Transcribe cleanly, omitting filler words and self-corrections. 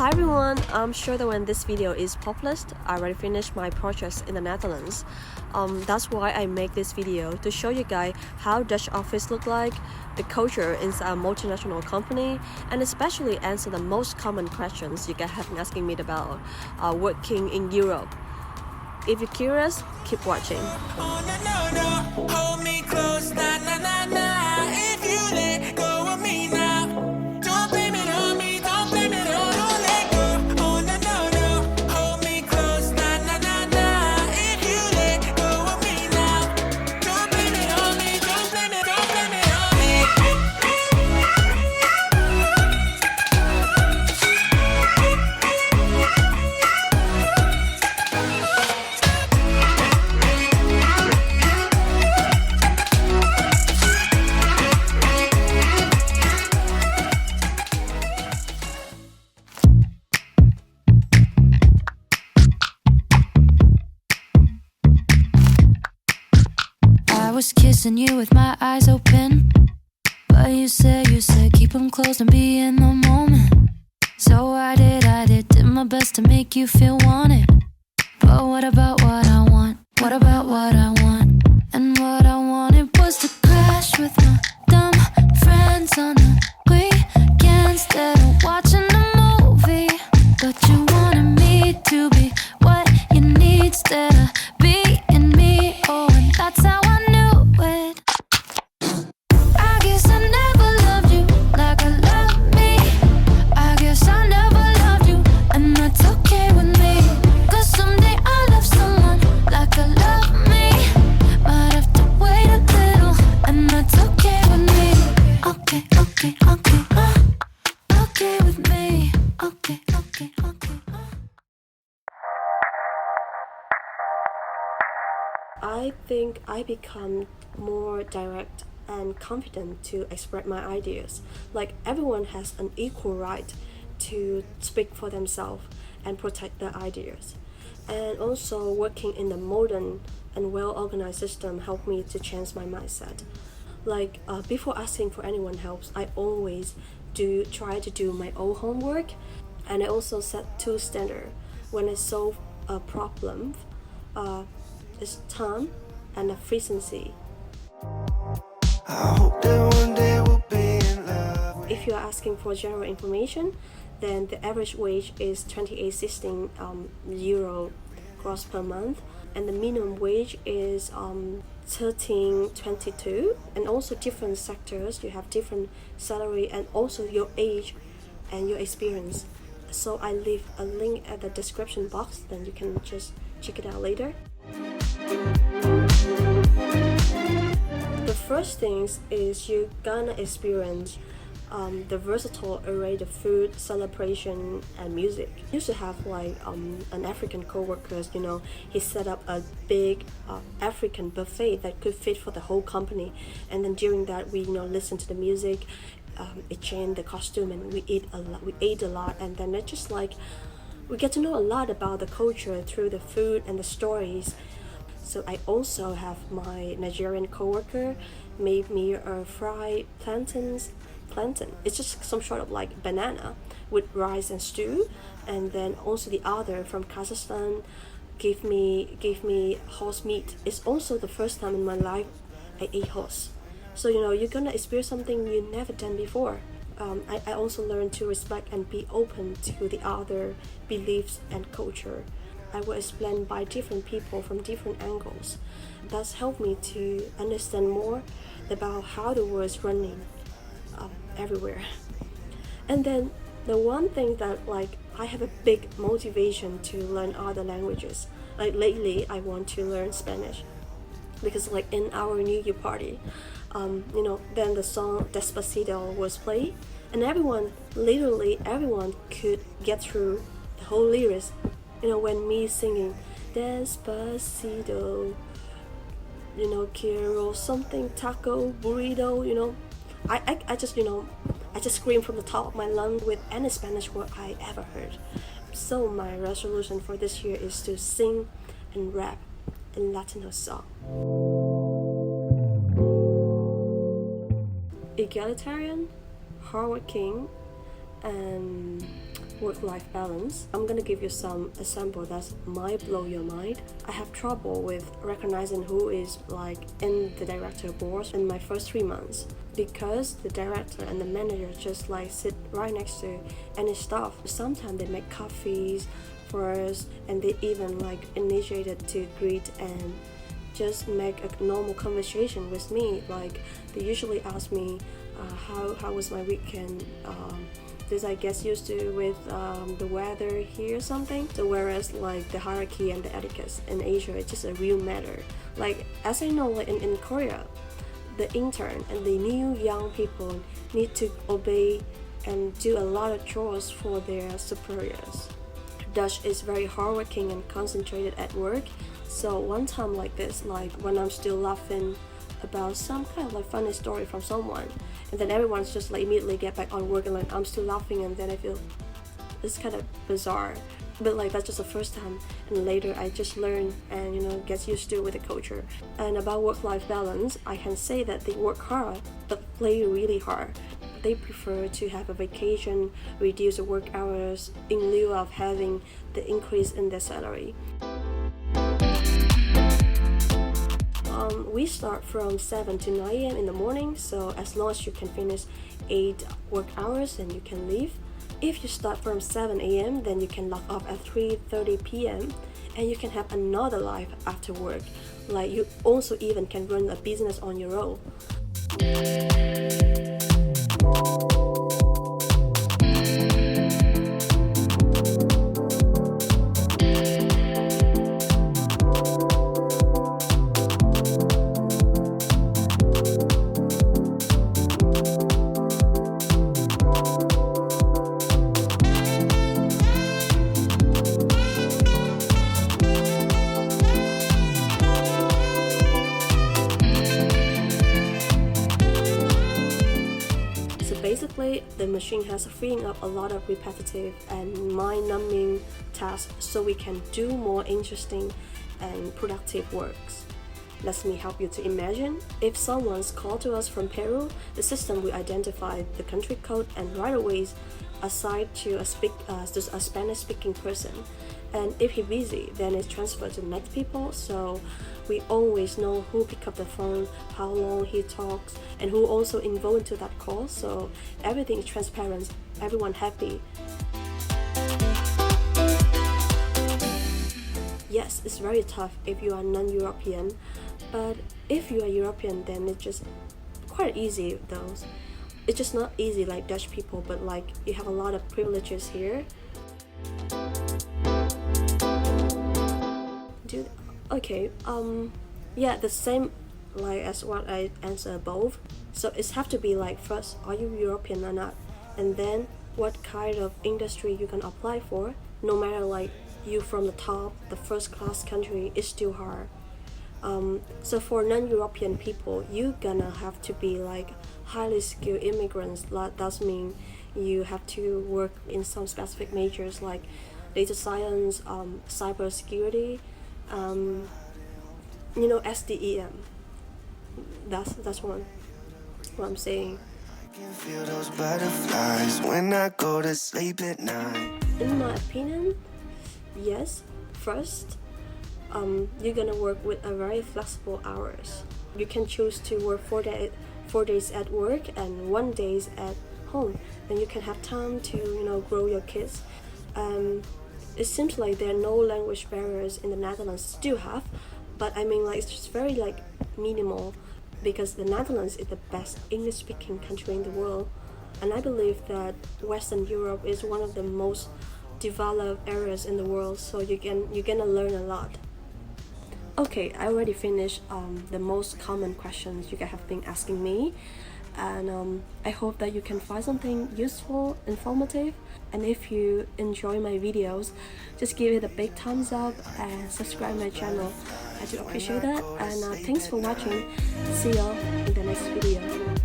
Hi everyone, I'm sure that when this video is published, I already finished my project in the Netherlands. That's why I make this video, to show you guys how Dutch office look like, the culture inside a multinational company, and especially answer the most common questions you guys have been asking me about working in Europe. If you're curious, keep watching. Hold me close, nah, nah, nah, nah. If you let go of me now, don't blame it on me, don't blame it on. Don't let go, oh no, no, no. Hold me close, nah, nah, nah, nah. If you let go of me now, don't blame it on me, don't blame it on me. I was kissing you with my eyes open, but you said keep them closed and be in the moment. So I did my best to make you feel wanted. But what about what I want? What about what I want? And what I wanted was to crash with my dumb friends on the weekend instead of watching a movie. But you wanted me to be what you need instead of being me. Oh, and that's how I knew it. I guess I never loved you like I love me. I guess I never loved you, and that's okay with me. Cause someday I'll love someone like I love me. Might have to wait a little, and that's okay with me. Okay, okay, okay, okay with me. Okay, okay, okay. I think I become more direct and confident to express my ideas. Like, everyone has an equal right to speak for themselves and protect their ideas. And also, working in the modern and well-organized system helped me to change my mindset. Like, before asking for anyone help, I always try to do my own homework, and I also set two standards when I solve a problem. It's time and efficiency. I hope that one day we'll be in love. If you are asking for general information, then the average wage is 28.16 euro gross per month, and the minimum wage is 13.22. And also, different sectors, you have different salary, and also your age and your experience. So I leave a link at the description box, then you can just check it out later. The first things is you're gonna experience the versatile array of food, celebration, and music. I used to have like an African co-worker, he set up a big African buffet that could fit for the whole company, and then during that we listen to the music, exchange the costume, and we ate a lot, and then it's just like we get to know a lot about the culture through the food and the stories. So I also have my Nigerian coworker made me a fried plantain. It's just some sort of like banana with rice and stew. And then also the other from Kazakhstan gave me horse meat. It's also the first time in my life I ate horse. So you're gonna experience something you never done before. I also learned to respect and be open to the other beliefs and culture. I was explained by different people from different angles. That's helped me to understand more about how the world is running everywhere. And then the one thing that I have a big motivation to learn other languages. Like lately, I want to learn Spanish because in our New Year party, then the song Despacito was played, and literally everyone could get through the whole lyrics. When me singing Despacito, quiero something, taco, burrito, I just scream from the top of my lungs with any Spanish word I ever heard. So my resolution for this year is to sing and rap in Latino song. Egalitarian, hardworking, and work-life balance, I'm gonna give you some example that might blow your mind. I have trouble with recognizing who is like in the director board in my first 3 months, because the director and the manager just like sit right next to any staff. Sometimes they make coffees for us, and they even like initiated to greet and just make a normal conversation with me. Like they usually ask me how was my weekend, did I get used to with the weather here or something. So whereas like the hierarchy and the etiquette in Asia, it's just a real matter. Like as I know, like in Korea, the intern and the new young people need to obey and do a lot of chores for their superiors. Dutch is very hardworking and concentrated at work. So one time like this, like when I'm still laughing about some kind of like funny story from someone, and then everyone's just like immediately get back on work, and like I'm still laughing, and then I feel it's kind of bizarre. But like that's just the first time, and later I just learn and get used to with the culture. And about work-life balance, I can say that they work hard but play really hard. They prefer to have a vacation, reduce the work hours in lieu of having the increase in their salary. We start from 7 to 9 a.m. in the morning, so as long as you can finish 8 work hours, then you can leave. If you start from 7 a.m., then you can log off at 3:30 p.m. and you can have another life after work. Like you also even can run a business on your own. Basically, the machine has freeing up a lot of repetitive and mind-numbing tasks so we can do more interesting and productive works. Let me help you to imagine. If someone's called to us from Peru, the system will identify the country code and right away assign to a Spanish-speaking person. And if he's busy, then it's transferred to the next people, so we always know who pick up the phone, how long he talks, and who also involved into that call, so everything is transparent, everyone happy. Yes, it's very tough if you are non-European, but if you are European, then it's just quite easy though. It's just not easy like Dutch people, but like you have a lot of privileges here. Okay, yeah, the same like as what I answered above. So it's have to be like, first, are you European or not? And then what kind of industry you can apply for. No matter like you from the top, the first class country, is still hard. So for non-European people, you gonna have to be like highly skilled immigrants. That does mean you have to work in some specific majors like data science, cyber security, SDEM. That's what I'm saying. I can feel those butterflies when I go to sleep at night. In my opinion, yes. First, you're gonna work with a very flexible hours. You can choose to work 4 days at work and 1 day at home, and you can have time to grow your kids. It seems like there are no language barriers in the Netherlands. Still have, but I mean like it's just very like minimal, because the Netherlands is the best English-speaking country in the world, and I believe that Western Europe is one of the most developed areas in the world. So you're gonna learn a lot. Okay, I already finished the most common questions you guys have been asking me, and I hope that you can find something useful, informative, and if you enjoy my videos, just give it a big thumbs up and subscribe my channel. I do appreciate that, and thanks for watching. See y'all in the next video.